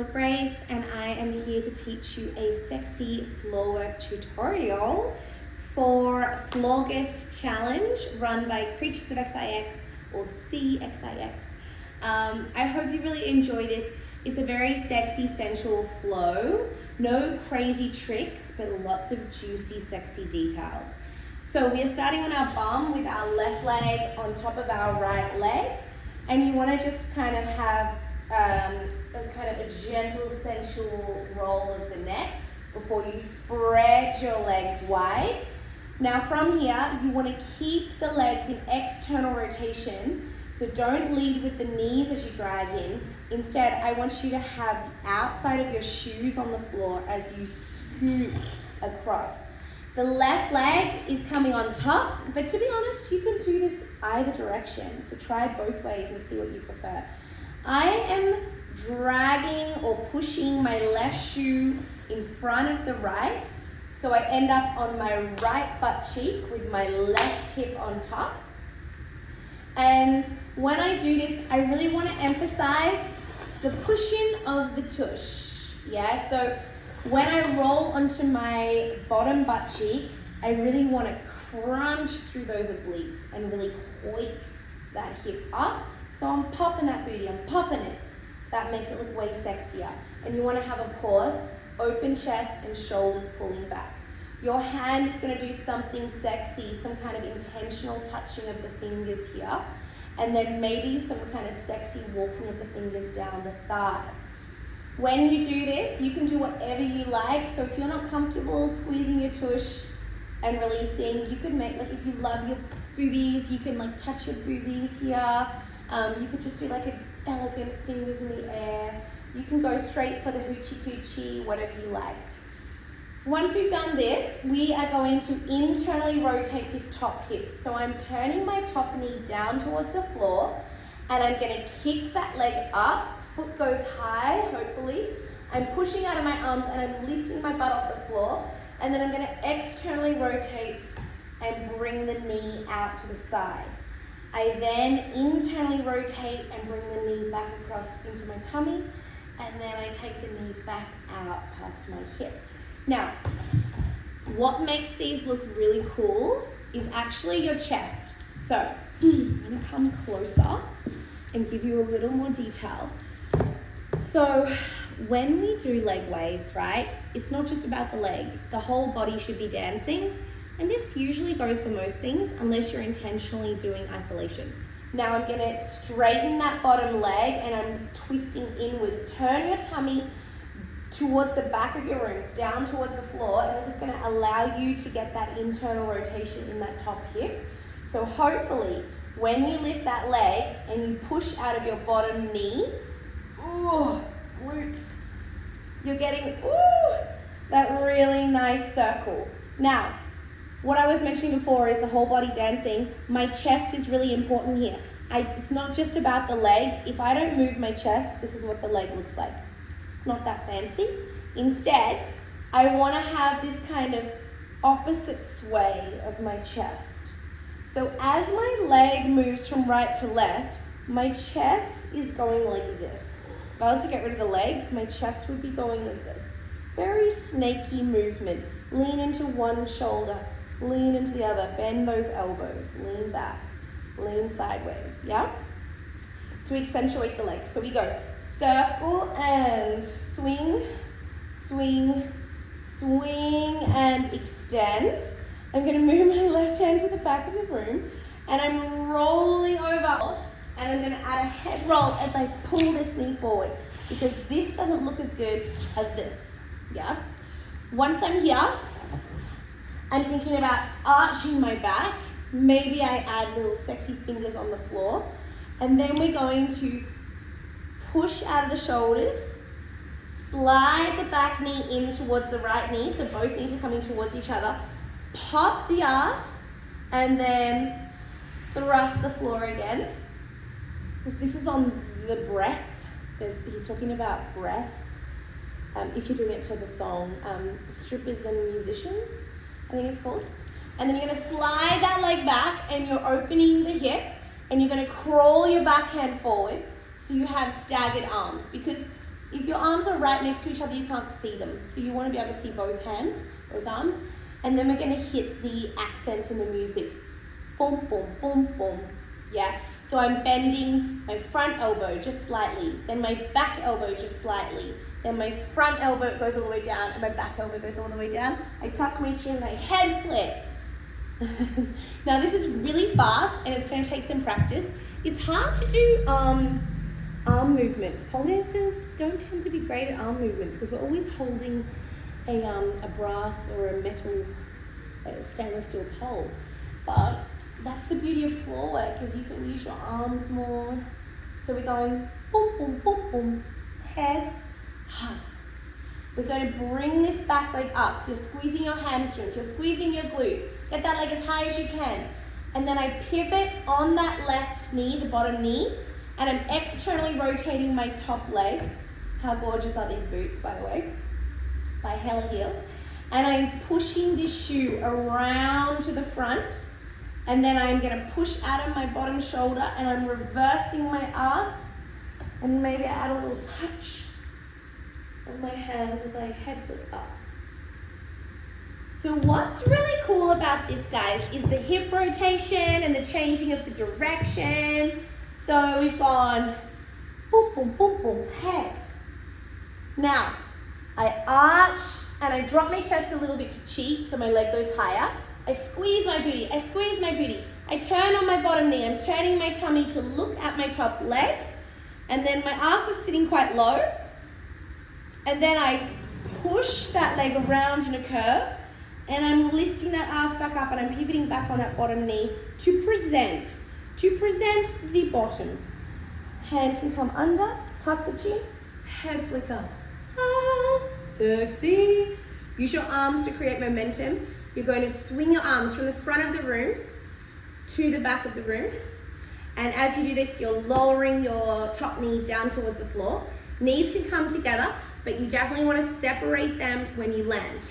Lola Grace, and I am here to teach you a sexy floor work tutorial for Floorgust challenge run by Creatures of CXIX or CXIX. I hope you really enjoy this. It's a very sexy, sensual flow. No crazy tricks, but lots of juicy, sexy details. So we are starting on our bum with our left leg on top of our right leg. And you want to just kind of have a gentle, sensual roll of the neck before you spread your legs wide. Now from here, you want to keep the legs in external rotation. So don't lead with the knees as you drag in. Instead, I want you to have the outside of your shoes on the floor as you scoot across. The left leg is coming on top, but to be honest, you can do this either direction. So try both ways and see what you prefer. I am dragging or pushing my left shoe in front of the right. So I end up on my right butt cheek with my left hip on top. And when I do this, I really want to emphasize the pushing of the tush. Yeah, so when I roll onto my bottom butt cheek, I really want to crunch through those obliques and really hoik that hip up. So I'm popping that booty, I'm popping it. That makes it look way sexier. And you want to have, of course, open chest and shoulders pulling back. Your hand is going to do something sexy, some kind of intentional touching of the fingers here. And then maybe some kind of sexy walking of the fingers down the thigh. When you do this, you can do whatever you like. So if you're not comfortable squeezing your tush and releasing, you could make, like if you love your boobies, you can like touch your boobies here. You could just do like an elegant fingers in the air. You can go straight for the hoochie coochie, whatever you like. Once we've done this, we are going to internally rotate this top hip. So I'm turning my top knee down towards the floor and I'm gonna kick that leg up. Foot goes high, hopefully. I'm pushing out of my arms and I'm lifting my butt off the floor. And then I'm gonna externally rotate and bring the knee out to the side. I then internally rotate and bring the knee back across into my tummy. And then I take the knee back out past my hip. Now, what makes these look really cool is actually your chest. So, I'm gonna come closer and give you a little more detail. So, when we do leg waves, right, it's not just about the leg. The whole body should be dancing. And this usually goes for most things unless you're intentionally doing isolations. Now I'm gonna straighten that bottom leg and I'm twisting inwards. Turn your tummy towards the back of your room, down towards the floor, and this is gonna allow you to get that internal rotation in that top hip. So hopefully, when you lift that leg and you push out of your bottom knee, ooh, glutes, you're getting, ooh, that really nice circle. Now, what I was mentioning before is the whole body dancing. My chest is really important here. It's not just about the leg. If I don't move my chest, this is what the leg looks like. It's not that fancy. Instead, I want to have this kind of opposite sway of my chest. So as my leg moves from right to left, my chest is going like this. If I was to get rid of the leg, my chest would be going like this. Very snaky movement. Lean into one shoulder, lean into the other, bend those elbows, lean back, lean sideways, yeah? To accentuate the legs. So we go circle and swing, swing, swing and extend. I'm gonna move my left hand to the back of the room and I'm rolling over and I'm gonna add a head roll as I pull this knee forward because this doesn't look as good as this, yeah? Once I'm here, I'm thinking about arching my back. Maybe I add little sexy fingers on the floor. And then we're going to push out of the shoulders, slide the back knee in towards the right knee, so both knees are coming towards each other. Pop the ass, and then thrust the floor again. This is on the breath. He's talking about breath. If you're doing it to the song, Strippers and Musicians, I think it's called. And then you're gonna slide that leg back and you're opening the hip and you're gonna crawl your backhand forward so you have staggered arms because If your arms are right next to each other, you can't see them. So you want to be able to see both hands, both arms. And then we're going to hit the accents in the music. Boom, boom, boom, boom. Yeah. So I'm bending my front elbow just slightly, then my back elbow just slightly, then my front elbow goes all the way down and my back elbow goes all the way down. I tuck my chin, my head flip. Now this is really fast and it's going to take some practice. It's hard to do arm movements. Pole dancers don't tend to be great at arm movements because we're always holding a brass or a metal stainless steel pole. But that's the beauty of floor work, is you can use your arms more. So we're going boom, boom, boom, boom, head, ha. We're going to bring this back leg up. You're squeezing your hamstrings, you're squeezing your glutes. Get that leg as high as you can. And then I pivot on that left knee, the bottom knee, and I'm externally rotating my top leg. How gorgeous are these boots, by the way? My hella heels. And I'm pushing this shoe around to the front. And then I'm going to push out of my bottom shoulder and I'm reversing my ass. And maybe add a little touch of my hands as I head flip up. So what's really cool about this, guys, is the hip rotation and the changing of the direction. So we've gone boom, boom, boom, boom, head. Now, I arch and I drop my chest a little bit to cheek so my leg goes higher. I squeeze my booty, I squeeze my booty. I turn on my bottom knee, I'm turning my tummy to look at my top leg. And then my ass is sitting quite low. And then I push that leg around in a curve. And I'm lifting that ass back up and I'm pivoting back on that bottom knee to present the bottom. Hand can come under, tuck the chin, head flick up. Ah, sexy. Use your arms to create momentum. You're going to swing your arms from the front of the room to the back of the room. And as you do this, you're lowering your top knee down towards the floor. Knees can come together, but you definitely want to separate them when you land.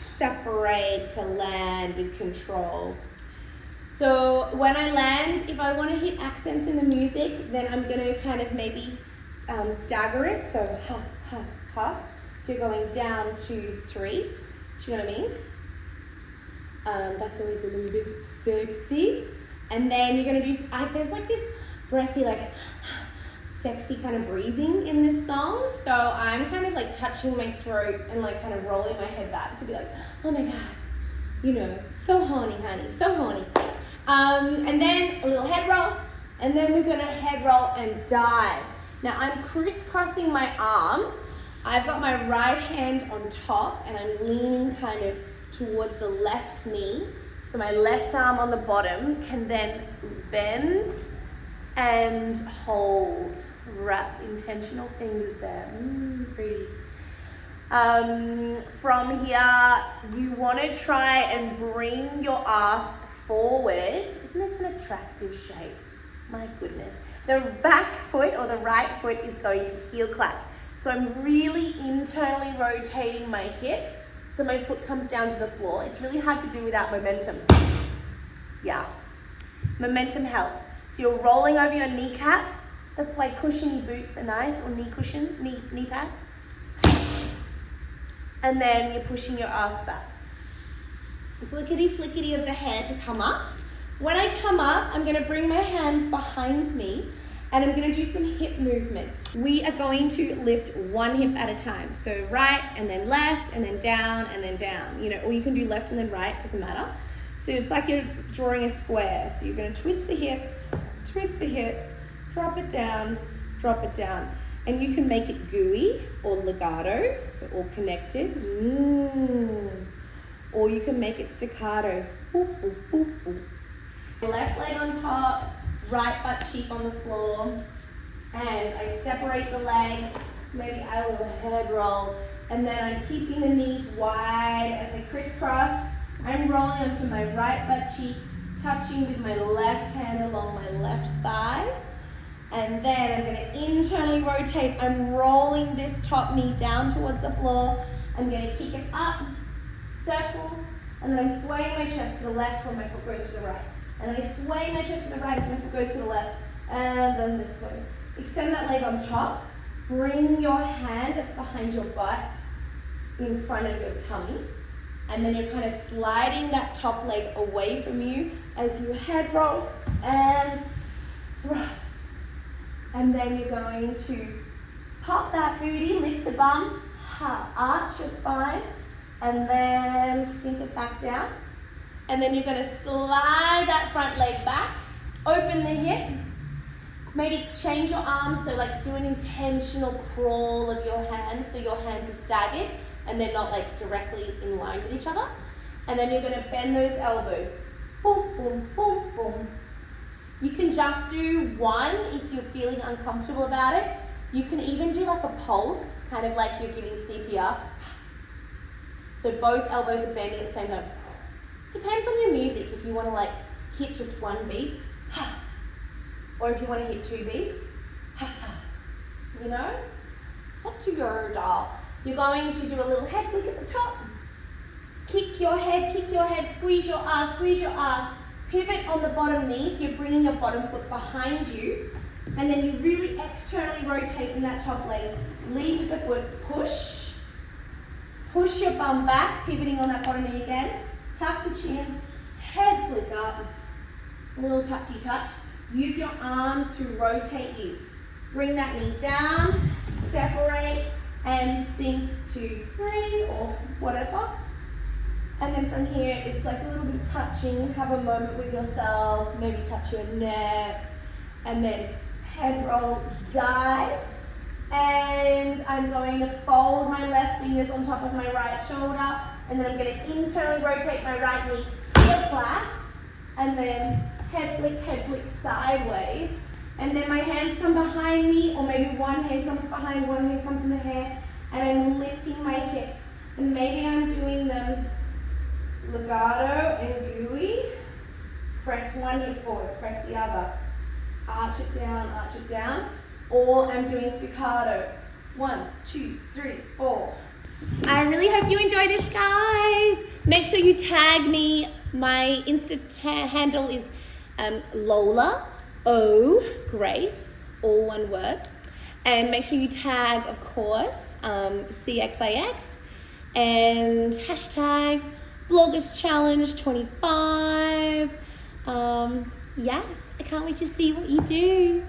Separate to land with control. So when I land, if I want to hit accents in the music, then I'm going to kind of maybe stagger it. So ha, ha, ha. So you're going down, 2, 3. Do you know what I mean? That's always a little bit sexy. And then you're going to do, there's like this breathy, like sexy kind of breathing in this song. So I'm kind of like touching my throat and like kind of rolling my head back to be like, oh my God, you know, so horny, honey, so horny. And then a little head roll, and then we're going to head roll and dive. Now I'm crisscrossing my arms. I've got my right hand on top and I'm leaning kind of towards the left knee. So my left arm on the bottom can then bend and hold. Wrap intentional fingers there. Pretty. From here, you want to try and bring your ass forward. Isn't this an attractive shape? My goodness. The back foot or the right foot is going to heel clap. So I'm really internally rotating my hip so my foot comes down to the floor. It's really hard to do without momentum. Yeah, momentum helps. So you're rolling over your kneecap. That's why cushiony boots are nice, or knee cushion, knee pads. And then you're pushing your ass back. Flickety flickety of the hair to come up. When I come up, I'm gonna bring my hands behind me and I'm gonna do some hip movement. We are going to lift one hip at a time. So right and then left and then down, you know, or you can do left and then right, doesn't matter. So it's like you're drawing a square. So you're gonna twist the hips, drop it down. And you can make it gooey or legato, so all connected. Or you can make it staccato. Boop, boop, boop, boop. Left leg on top, right butt cheek on the floor. And I separate the legs, maybe add a little head roll. And then I'm keeping the knees wide as I crisscross. I'm rolling onto my right butt cheek, touching with my left hand along my left thigh. And then I'm going to internally rotate. I'm rolling this top knee down towards the floor. I'm going to kick it up, circle, and then I'm swaying my chest to the left when my foot goes to the right. And then I sway my chest to the right as my foot goes to the left, and then this way. Extend that leg on top, Bring your hand that's behind your butt in front of your tummy. And then you're kind of sliding that top leg away from you as you head roll and thrust. And then you're going to pop that booty, lift the bum, arch your spine, and then sink it back down. And then you're going to slide that front leg back, open the hip, maybe change your arms, so like do an intentional crawl of your hands so your hands are staggered and they're not like directly in line with each other. And then you're going to bend those elbows. Boom, boom, boom, boom. You can just do one if you're feeling uncomfortable about it. You can even do like a pulse, kind of like you're giving CPR. So both elbows are bending at the same time. Depends on your music, if you want to like hit just one beat, or if you want to hit 2 beats, you know? It's up to your dial. You're going to do a little head flick at the top. Kick your head, squeeze your ass. Pivot on the bottom knee, so you're bringing your bottom foot behind you. And then you really externally rotate in that top leg. Lead with the foot, push. Push your bum back, pivoting on that bottom knee again. Tuck the chin, head flick up. Little touchy touch. Use your arms to rotate you. Bring that knee down, separate, and sink to 3 or whatever. And then from here, it's like a little bit of touching. Have a moment with yourself, maybe touch your neck, and then head roll, dive. And I'm going to fold my left fingers on top of my right shoulder, and then I'm going to internally rotate my right knee, heel clap, and then head flick sideways. And then my hands come behind me, or maybe one hand comes behind, one hand comes in the hair, and I'm lifting my hips. And maybe I'm doing them legato and gooey. Press one hip forward, press the other. Arch it down. Or I'm doing staccato. 1, 2, 3, 4. I really hope you enjoy this, guys. Make sure you tag me. My Insta handle is Lola O Grace, all one word. And make sure you tag, of course, CXIX and hashtag Floorgust Challenge 25. Yes, I can't wait to see what you do.